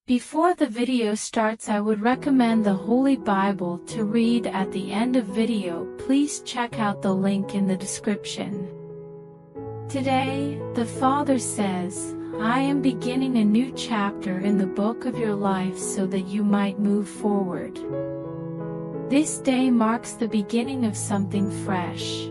Before the video starts, I would recommend the Holy Bible to read at the end of video. Please check out the link in the description. Today, the Father says, I am beginning a new chapter in the book of your life so that you might move forward. This day marks the beginning of something fresh.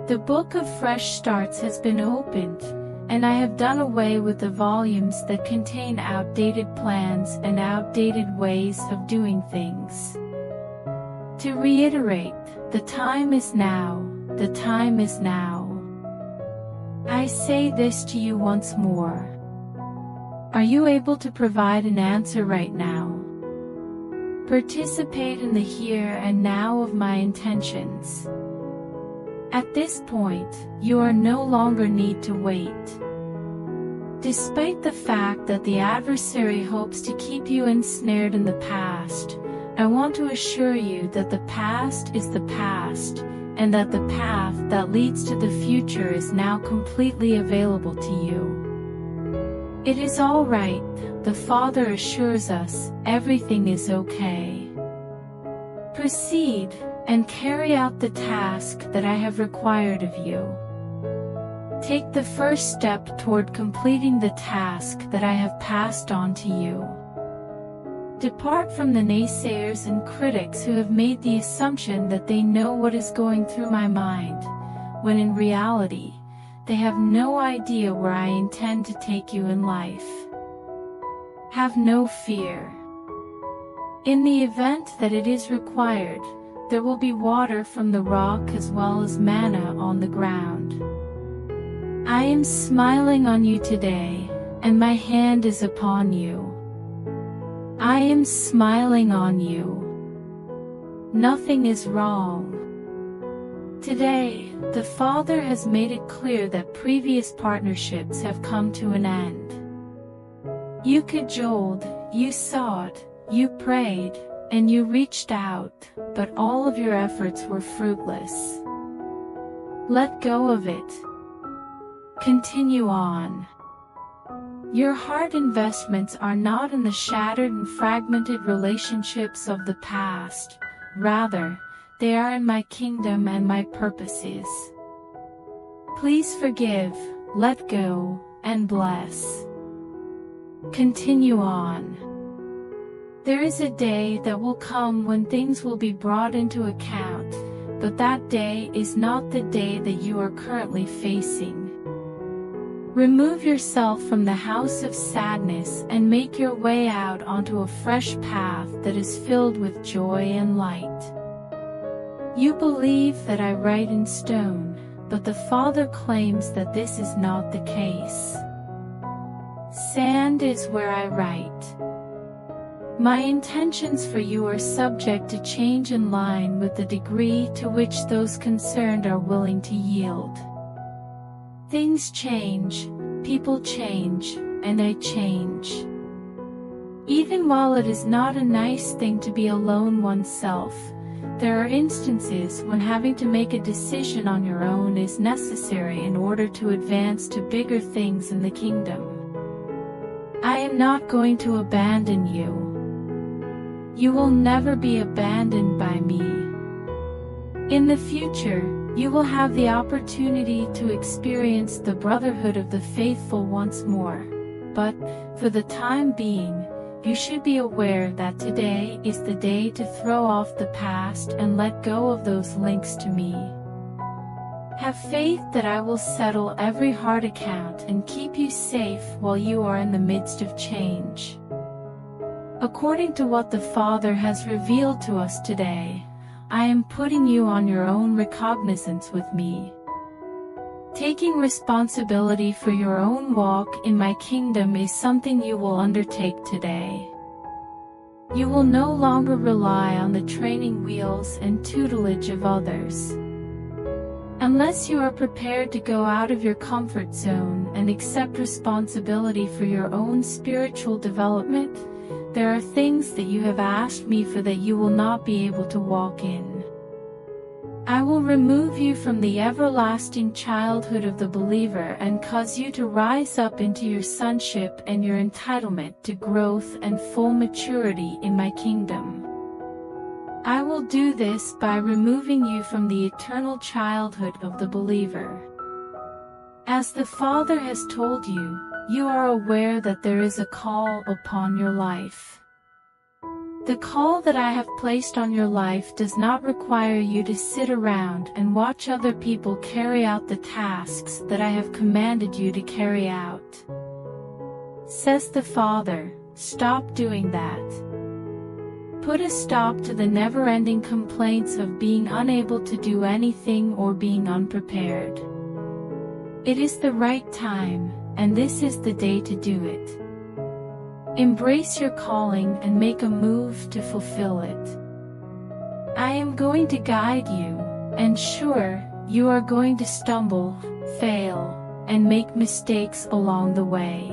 The book of fresh starts has been opened, and I have done away with the volumes that contain outdated plans and outdated ways of doing things. To reiterate, the time is now, the time is now. I say this to you once more. Are you able to provide an answer right now? Participate in the here and now of my intentions. At this point, you are no longer need to wait. Despite the fact that the adversary hopes to keep you ensnared in the past, I want to assure you that the past is the past, and that the path that leads to the future is now completely available to you. It is all right, the Father assures us, everything is okay. Proceed, and carry out the task that I have required of you. Take the first step toward completing the task that I have passed on to you. Depart from the naysayers and critics who have made the assumption that they know what is going through my mind, when in reality, they have no idea where I intend to take you in life. Have no fear. In the event that it is required, there will be water from the rock as well as manna on the ground. I am smiling on you today, and my hand is upon you. I am smiling on you. Nothing is wrong. Today, the Father has made it clear that previous partnerships have come to an end. You cajoled, you sought, you prayed, and you reached out, but all of your efforts were fruitless. Let go of it. Continue on. Your heart investments are not in the shattered and fragmented relationships of the past, rather, they are in my kingdom and my purposes. Please forgive, let go, and bless. Continue on. There is a day that will come when things will be brought into account, but that day is not the day that you are currently facing. Remove yourself from the house of sadness and make your way out onto a fresh path that is filled with joy and light. You believe that I write in stone, but the Father claims that this is not the case. Sand is where I write. My intentions for you are subject to change in line with the degree to which those concerned are willing to yield. Things change, people change, and I change. Even while it is not a nice thing to be alone oneself, there are instances when having to make a decision on your own is necessary in order to advance to bigger things in the kingdom. I am not going to abandon you. You will never be abandoned by me. In the future, you will have the opportunity to experience the brotherhood of the faithful once more, but, for the time being, you should be aware that today is the day to throw off the past and let go of those links to me. Have faith that I will settle every hard account and keep you safe while you are in the midst of change. According to what the Father has revealed to us today, I am putting you on your own recognizance with me. Taking responsibility for your own walk in my kingdom is something you will undertake today. You will no longer rely on the training wheels and tutelage of others. Unless you are prepared to go out of your comfort zone and accept responsibility for your own spiritual development, there are things that you have asked me for that you will not be able to walk in. I will remove you from the everlasting childhood of the believer and cause you to rise up into your sonship and your entitlement to growth and full maturity in my kingdom. I will do this by removing you from the eternal childhood of the believer. As the Father has told you, you are aware that there is a call upon your life. The call that I have placed on your life does not require you to sit around and watch other people carry out the tasks that I have commanded you to carry out. Says the Father, stop doing that. Put a stop to the never-ending complaints of being unable to do anything or being unprepared. It is the right time, and this is the day to do it. Embrace your calling and make a move to fulfill it. I am going to guide you, and sure, you are going to stumble, fail, and make mistakes along the way.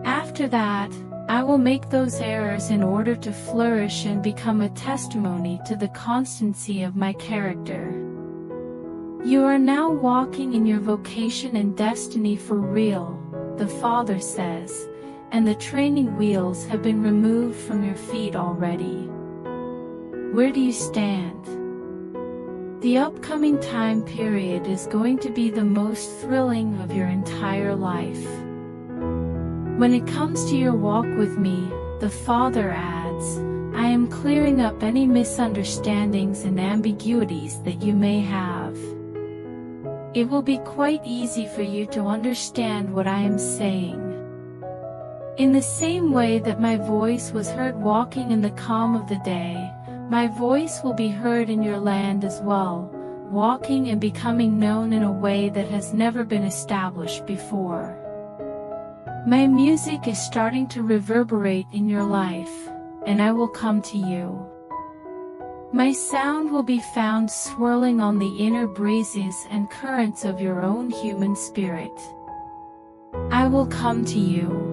After that, I will make those errors in order to flourish and become a testimony to the constancy of my character. You are now walking in your vocation and destiny for real, the Father says, and the training wheels have been removed from your feet already. Where do you stand? The upcoming time period is going to be the most thrilling of your entire life. When it comes to your walk with me, the Father adds, I am clearing up any misunderstandings and ambiguities that you may have. It will be quite easy for you to understand what I am saying. In the same way that my voice was heard walking in the calm of the day, my voice will be heard in your land as well, walking and becoming known in a way that has never been established before. My music is starting to reverberate in your life, and I will come to you. My sound will be found swirling on the inner breezes and currents of your own human spirit. I will come to you.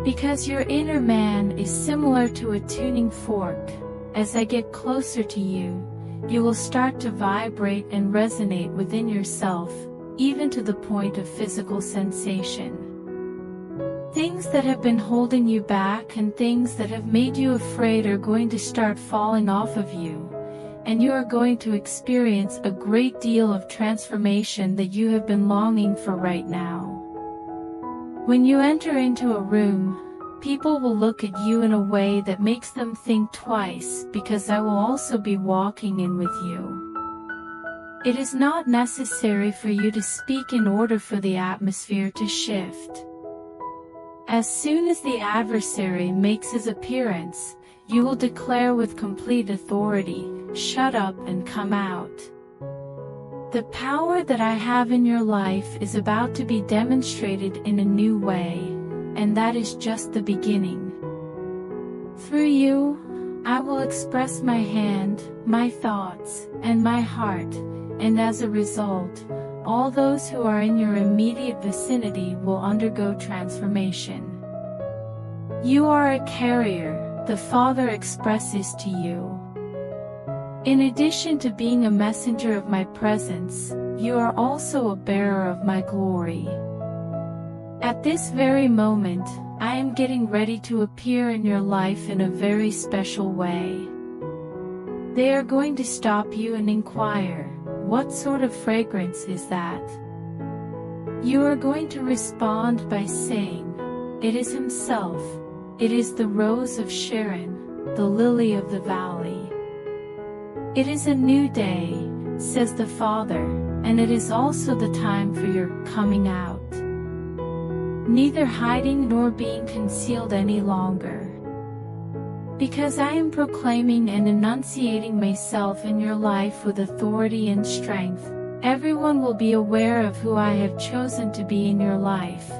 Because your inner man is similar to a tuning fork, as I get closer to you, you will start to vibrate and resonate within yourself, even to the point of physical sensation. Things that have been holding you back and things that have made you afraid are going to start falling off of you, and you are going to experience a great deal of transformation that you have been longing for right now. When you enter into a room, people will look at you in a way that makes them think twice because I will also be walking in with you. It is not necessary for you to speak in order for the atmosphere to shift. As soon as the adversary makes his appearance, you will declare with complete authority, "Shut up and come out." The power that I have in your life is about to be demonstrated in a new way, and that is just the beginning. Through you, I will express my hand, my thoughts, and my heart, and as a result, all those who are in your immediate vicinity will undergo transformation. You are a carrier, the Father expresses to you. In addition to being a messenger of my presence, you are also a bearer of my glory. At this very moment, I am getting ready to appear in your life in a very special way. They are going to stop you and inquire, "What sort of fragrance is that?" You are going to respond by saying, "It is Himself. It is the Rose of Sharon, the Lily of the Valley." It is a new day, says the Father, and it is also the time for your coming out. Neither hiding nor being concealed any longer. Because I am proclaiming and enunciating myself in your life with authority and strength, everyone will be aware of who I have chosen to be in your life,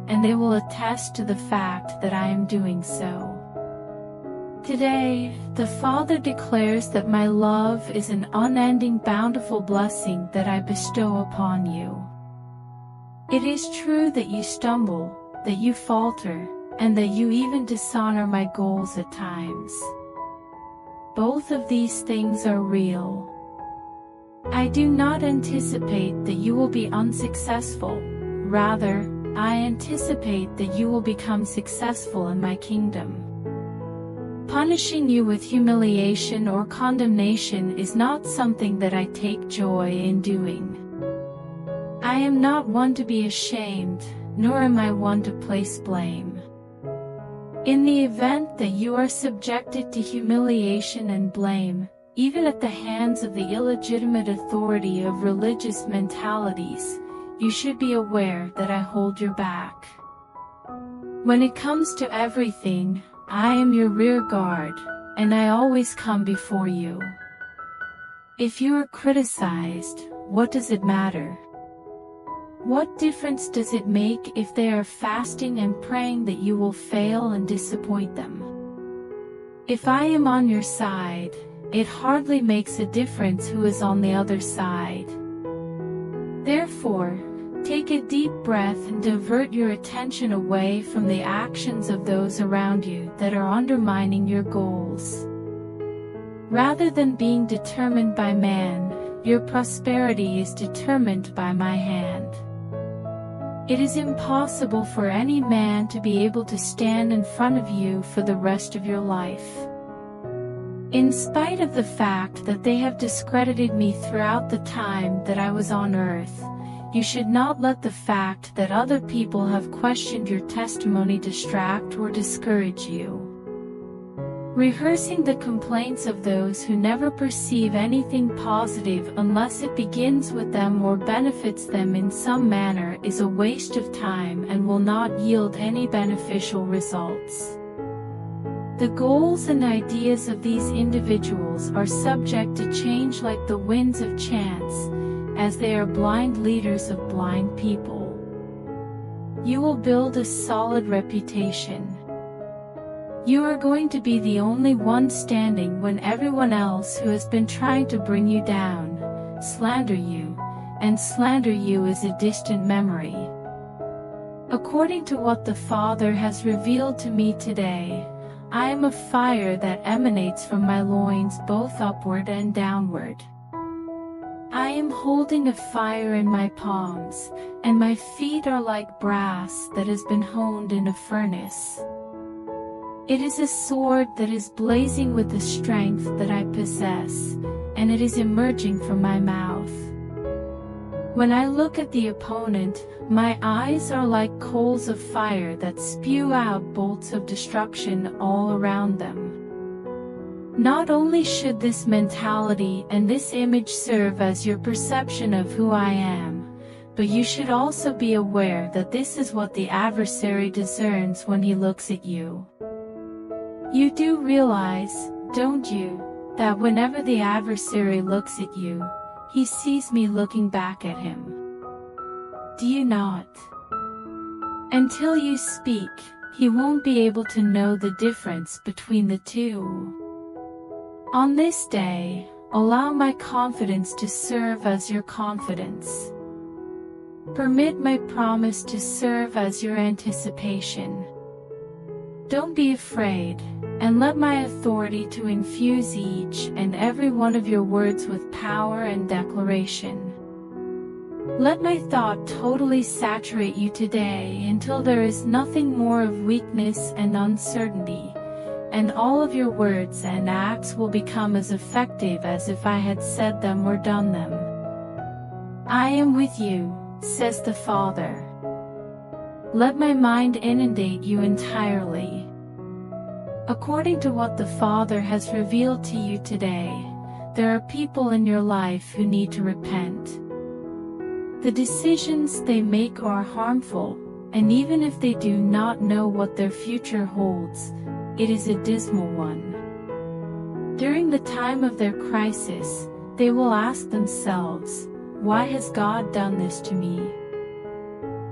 and they will attest to the fact that I am doing so. Today, the Father declares that my love is an unending bountiful blessing that I bestow upon you. It is true that you stumble, that you falter, and that you even dishonor my goals at times. Both of these things are real. I do not anticipate that you will be unsuccessful. Rather, I anticipate that you will become successful in my kingdom. Punishing you with humiliation or condemnation is not something that I take joy in doing. I am not one to be ashamed, nor am I one to place blame. In the event that you are subjected to humiliation and blame, even at the hands of the illegitimate authority of religious mentalities, you should be aware that I hold your back. When it comes to everything, I am your rear guard, and I always come before you. If you are criticized, what does it matter? What difference does it make if they are fasting and praying that you will fail and disappoint them? If I am on your side, it hardly makes a difference who is on the other side. Therefore, take a deep breath and divert your attention away from the actions of those around you that are undermining your goals. Rather than being determined by man, your prosperity is determined by my hand. It is impossible for any man to be able to stand in front of you for the rest of your life. In spite of the fact that they have discredited me throughout the time that I was on earth, you should not let the fact that other people have questioned your testimony distract or discourage you. Rehearsing the complaints of those who never perceive anything positive unless it begins with them or benefits them in some manner is a waste of time and will not yield any beneficial results. The goals and ideas of these individuals are subject to change like the winds of chance, as they are blind leaders of blind people. You will build a solid reputation. You are going to be the only one standing when everyone else who has been trying to bring you down, slander you, and slander you is a distant memory. According to what the Father has revealed to me today, I am a fire that emanates from my loins both upward and downward. I am holding a fire in my palms, and my feet are like brass that has been honed in a furnace. It is a sword that is blazing with the strength that I possess, and it is emerging from my mouth. When I look at the opponent, my eyes are like coals of fire that spew out bolts of destruction all around them. Not only should this mentality and this image serve as your perception of who I am, but you should also be aware that this is what the adversary discerns when he looks at you. You do realize, don't you, that whenever the adversary looks at you, he sees me looking back at him? Do you not? Until you speak, he won't be able to know the difference between the two. On this day, allow my confidence to serve as your confidence. Permit my promise to serve as your anticipation. Don't be afraid, and let my authority to infuse each and every one of your words with power and declaration. Let my thought totally saturate you today until there is nothing more of weakness and uncertainty, and all of your words and acts will become as effective as if I had said them or done them. I am with you, says the Father. Let my mind inundate you entirely. According to what the Father has revealed to you today, there are people in your life who need to repent. The decisions they make are harmful, and even if they do not know what their future holds, it is a dismal one. During the time of their crisis, they will ask themselves, "Why has God done this to me?"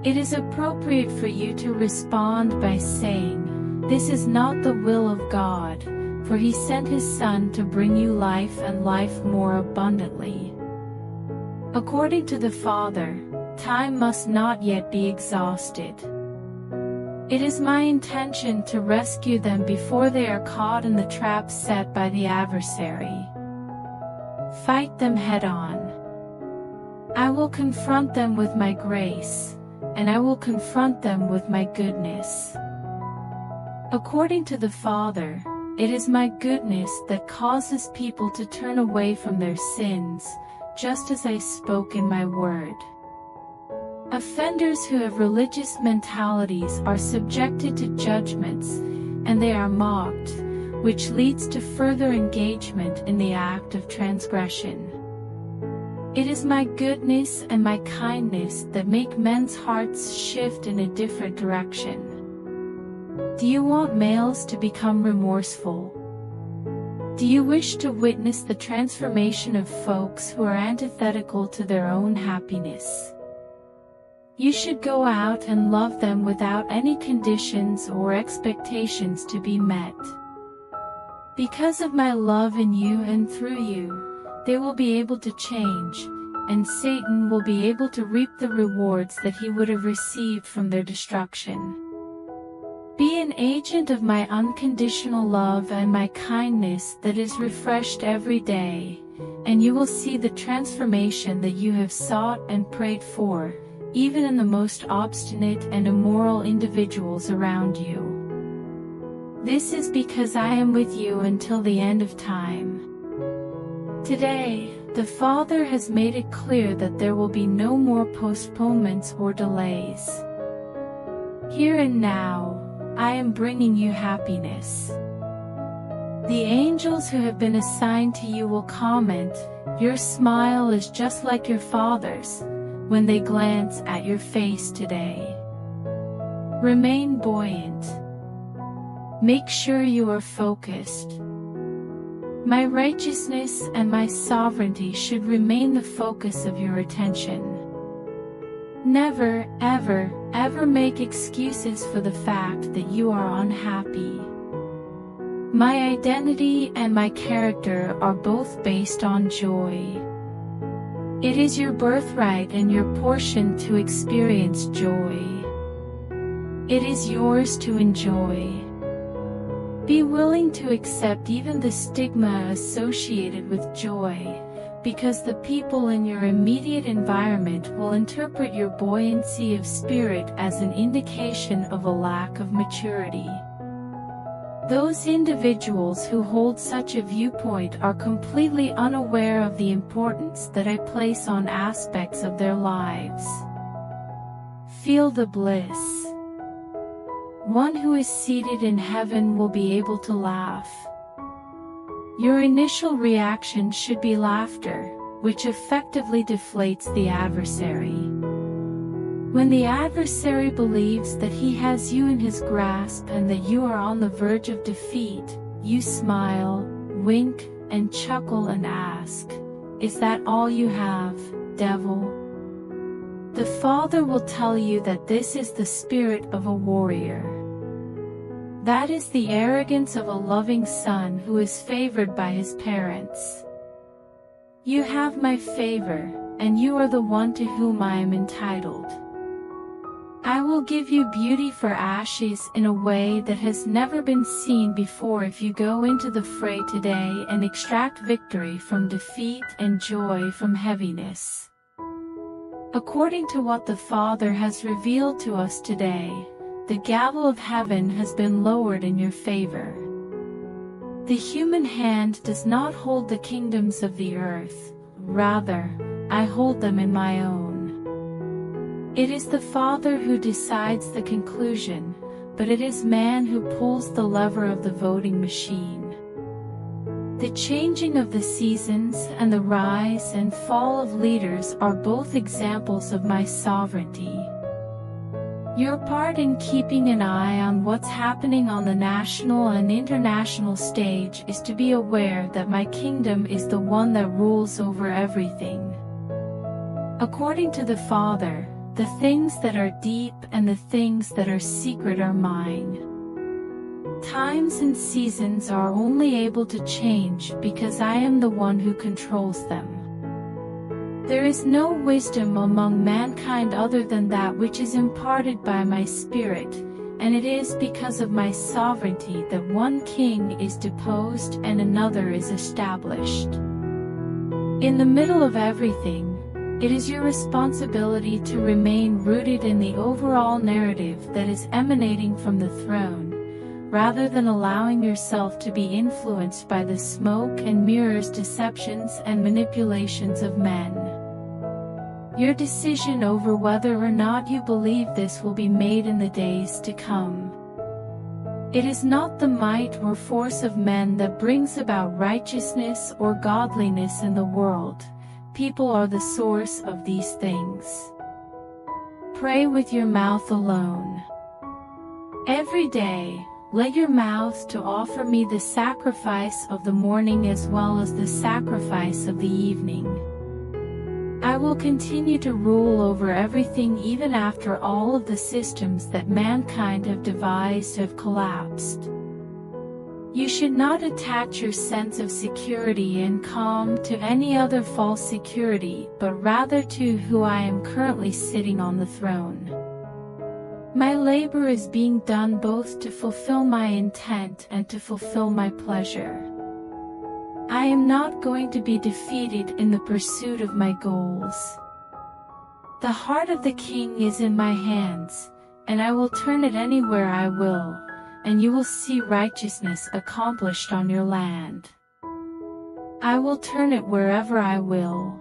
It is appropriate for you to respond by saying, "This is not the will of God, for He sent His Son to bring you life and life more abundantly." According to the Father, time must not yet be exhausted. It is my intention to rescue them before they are caught in the trap set by the adversary. Fight them head on. I will confront them with my grace, and I will confront them with my goodness. According to the Father, it is my goodness that causes people to turn away from their sins, just as I spoke in my word. Offenders who have religious mentalities are subjected to judgments, and they are mocked, which leads to further engagement in the act of transgression. It is my goodness and my kindness that make men's hearts shift in a different direction. Do you want males to become remorseful? Do you wish to witness the transformation of folks who are antithetical to their own happiness? You should go out and love them without any conditions or expectations to be met. Because of my love in you and through you, they will be able to change, and Satan will be able to reap the rewards that he would have received from their destruction. Be an agent of my unconditional love and my kindness that is refreshed every day, and you will see the transformation that you have sought and prayed for, even in the most obstinate and immoral individuals around you. This is because I am with you until the end of time. Today, the Father has made it clear that there will be no more postponements or delays. Here and now, I am bringing you happiness. The angels who have been assigned to you will comment, "Your smile is just like your father's," when they glance at your face today. Remain buoyant. Make sure you are focused. My righteousness and my sovereignty should remain the focus of your attention. Never, ever, ever make excuses for the fact that you are unhappy. My identity and my character are both based on joy. It is your birthright and your portion to experience joy. It is yours to enjoy. Be willing to accept even the stigma associated with joy, because the people in your immediate environment will interpret your buoyancy of spirit as an indication of a lack of maturity. Those individuals who hold such a viewpoint are completely unaware of the importance that I place on aspects of their lives. Feel the bliss. One who is seated in heaven will be able to laugh. Your initial reaction should be laughter, which effectively deflates the adversary. When the adversary believes that he has you in his grasp and that you are on the verge of defeat, you smile, wink, and chuckle and ask, "Is that all you have, devil?" The Father will tell you that this is the spirit of a warrior. That is the arrogance of a loving son who is favored by his parents. You have my favor, and you are the one to whom I am entitled. I will give you beauty for ashes in a way that has never been seen before if you go into the fray today and extract victory from defeat and joy from heaviness. According to what the Father has revealed to us today, the gavel of heaven has been lowered in your favor. The human hand does not hold the kingdoms of the earth, rather, I hold them in my own. It is the Father who decides the conclusion, but it is man who pulls the lever of the voting machine. The changing of the seasons and the rise and fall of leaders are both examples of my sovereignty. Your part in keeping an eye on what's happening on the national and international stage is to be aware that my kingdom is the one that rules over everything. According to the Father, the things that are deep and the things that are secret are mine. Times and seasons are only able to change because I am the one who controls them. There is no wisdom among mankind other than that which is imparted by my Spirit, and it is because of my sovereignty that one king is deposed and another is established. In the middle of everything, It is your responsibility to remain rooted in the overall narrative that is emanating from the throne, rather than allowing yourself to be influenced by the smoke and mirrors deceptions and manipulations of men. Your decision over whether or not you believe this will be made in the days to come. It is not the might or force of men that brings about righteousness or godliness in the world. People are the source of these things. Pray with your mouth alone. Every day, let your mouth to offer me the sacrifice of the morning as well as the sacrifice of the evening. I will continue to rule over everything even after all of the systems that mankind have devised have collapsed. You should not attach your sense of security and calm to any other false security, but rather to who I am currently sitting on the throne. My labor is being done both to fulfill my intent and to fulfill my pleasure. I am not going to be defeated in the pursuit of my goals. The heart of the king is in my hands, and I will turn it anywhere I will, and you will see righteousness accomplished on your land. I will turn it wherever I will.